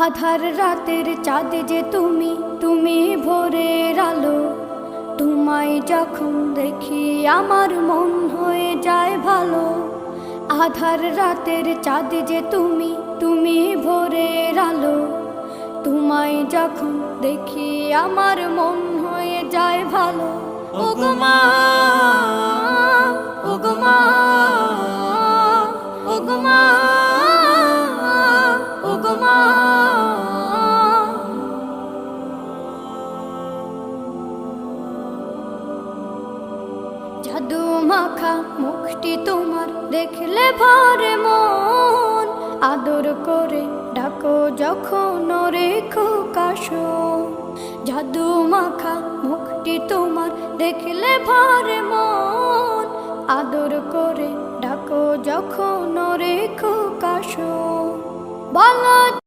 আধার রাতের চাঁদ যে তুমি, তুমি ভোরের আলো। তোমায় যখন দেখি আমার মন হয়ে যায় ভালো। আধার রাতের চাঁদ যে তুমি, তুমি ভোরের আলো। তোমায় যখন দেখি আমার মন হয়ে যায় ভালো। ওগো মা, ওগো মা, ওগো মা, ওগো মা। জাদু মাখা মুখটি তোমার দেখলে ভরে মন। আদর করে ডাকো যখন রেখো কাশন। জাদু মাখা মুখটি তোমার দেখলে ভরে মন। আদর করে ডাকো যখন রেখো কাশন। বলো